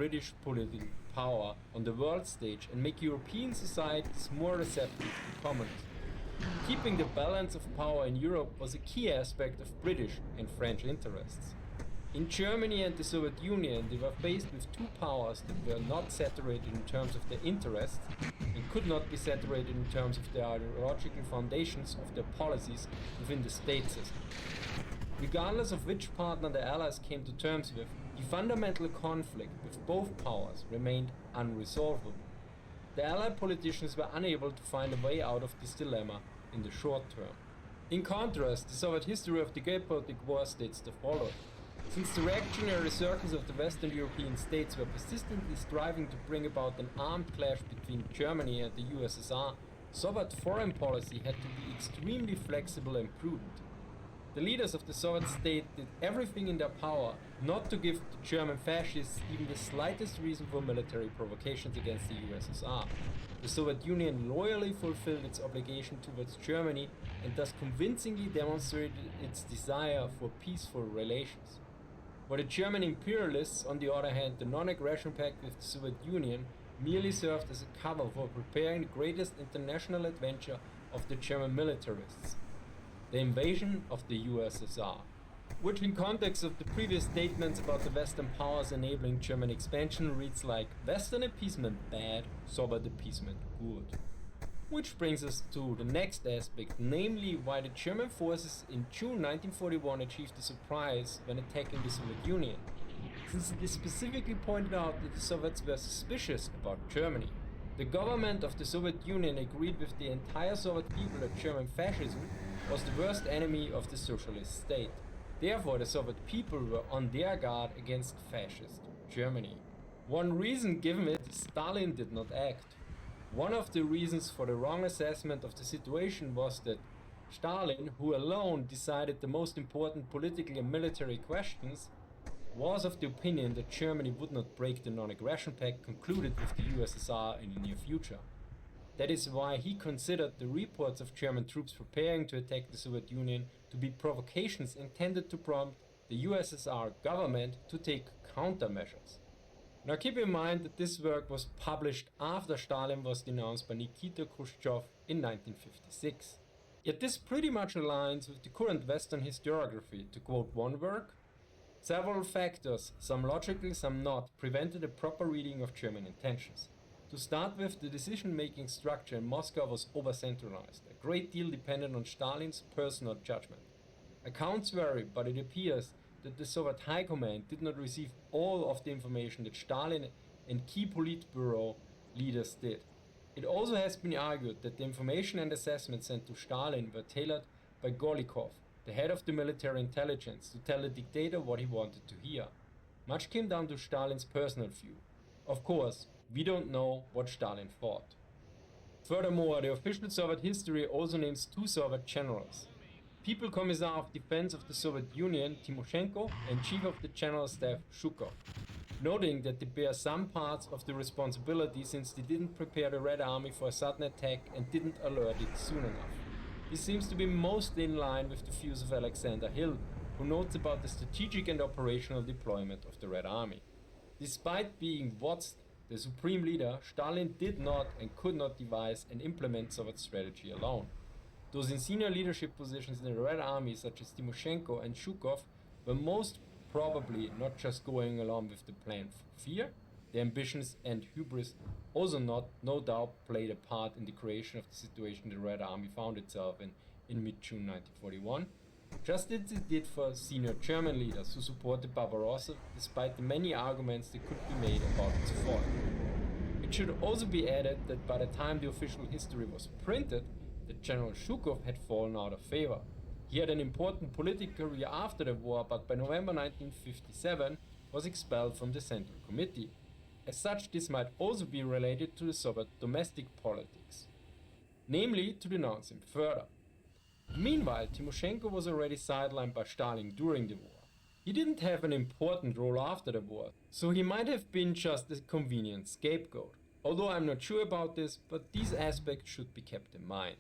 British political power on the world stage and make European societies more receptive to communism. Keeping the balance of power in Europe was a key aspect of British and French interests. In Germany and the Soviet Union, they were faced with two powers that were not saturated in terms of their interests and could not be saturated in terms of the ideological foundations of their policies within the state system. Regardless of which partner the Allies came to terms with, the fundamental conflict with both powers remained unresolvable. The Allied politicians were unable to find a way out of this dilemma in the short term. In contrast, the Soviet history of the geopolitical war states the following. Since the reactionary circles of the Western European states were persistently striving to bring about an armed clash between Germany and the USSR, Soviet foreign policy had to be extremely flexible and prudent. The leaders of the Soviet state did everything in their power not to give the German fascists even the slightest reason for military provocations against the USSR. The Soviet Union loyally fulfilled its obligation towards Germany and thus convincingly demonstrated its desire for peaceful relations. For the German imperialists, on the other hand, the non-aggression pact with the Soviet Union merely served as a cover for preparing the greatest international adventure of the German militarists, the invasion of the USSR, which in context of the previous statements about the Western powers enabling German expansion reads like Western appeasement bad, Soviet appeasement good. Which brings us to the next aspect, namely why the German forces in June 1941 achieved a surprise when attacking the Soviet Union, since it is specifically pointed out that the Soviets were suspicious about Germany. The government of the Soviet Union agreed with the entire Soviet people that German fascism was the worst enemy of the socialist state. Therefore, the Soviet people were on their guard against fascist Germany. One reason given is Stalin did not act. One of the reasons for the wrong assessment of the situation was that Stalin, who alone decided the most important political and military questions, was of the opinion that Germany would not break the non-aggression pact concluded with the USSR in the near future. That is why he considered the reports of German troops preparing to attack the Soviet Union to be provocations intended to prompt the USSR government to take countermeasures. Now keep in mind that this work was published after Stalin was denounced by Nikita Khrushchev in 1956. Yet this pretty much aligns with the current Western historiography. To quote one work, several factors, some logical, some not, prevented a proper reading of German intentions. To start with, the decision-making structure in Moscow was over-centralized. A great deal depended on Stalin's personal judgment. Accounts vary, but it appears that the Soviet High Command did not receive all of the information that Stalin and key Politburo leaders did. It also has been argued that the information and assessments sent to Stalin were tailored by Golikov, the head of the military intelligence, to tell the dictator what he wanted to hear. Much came down to Stalin's personal view. Of course, we don't know what Stalin thought. Furthermore, the official Soviet history also names two Soviet generals: People Commissar of Defense of the Soviet Union, Timoshenko, and Chief of the General Staff, Zhukov, noting that they bear some parts of the responsibility since they didn't prepare the Red Army for a sudden attack and didn't alert it soon enough. This seems to be mostly in line with the views of Alexander Hill, who notes about the strategic and operational deployment of the Red Army. Despite being what's the supreme leader, Stalin did not and could not devise and implement Soviet strategy alone. Those in senior leadership positions in the Red Army, such as Timoshenko and Zhukov, were most probably not just going along with the plan for fear. Their ambitions and hubris also no doubt played a part in the creation of the situation the Red Army found itself in mid-June 1941, just as it did for senior German leaders who supported Barbarossa despite the many arguments that could be made about its fall. It should also be added that by the time the official history was printed, that General Zhukov had fallen out of favor. He had an important political career after the war, but by November 1957 was expelled from the Central Committee. As such, this might also be related to the Soviet domestic politics, namely to denounce him further. Meanwhile, Timoshenko was already sidelined by Stalin during the war. He didn't have an important role after the war, so he might have been just a convenient scapegoat. Although I'm not sure about this, but these aspects should be kept in mind.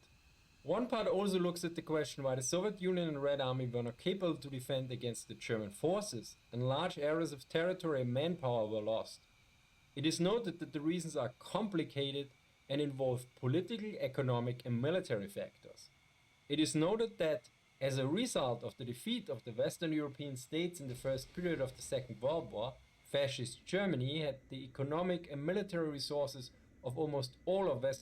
One part also looks at the question why the Soviet Union and Red Army were not capable to defend against the German forces, and large areas of territory and manpower were lost. It is noted that the reasons are complicated and involve political, economic, and military factors. It is noted that, as a result of the defeat of the Western European states in the first period of the Second World War, fascist Germany had the economic and military resources of almost all of Western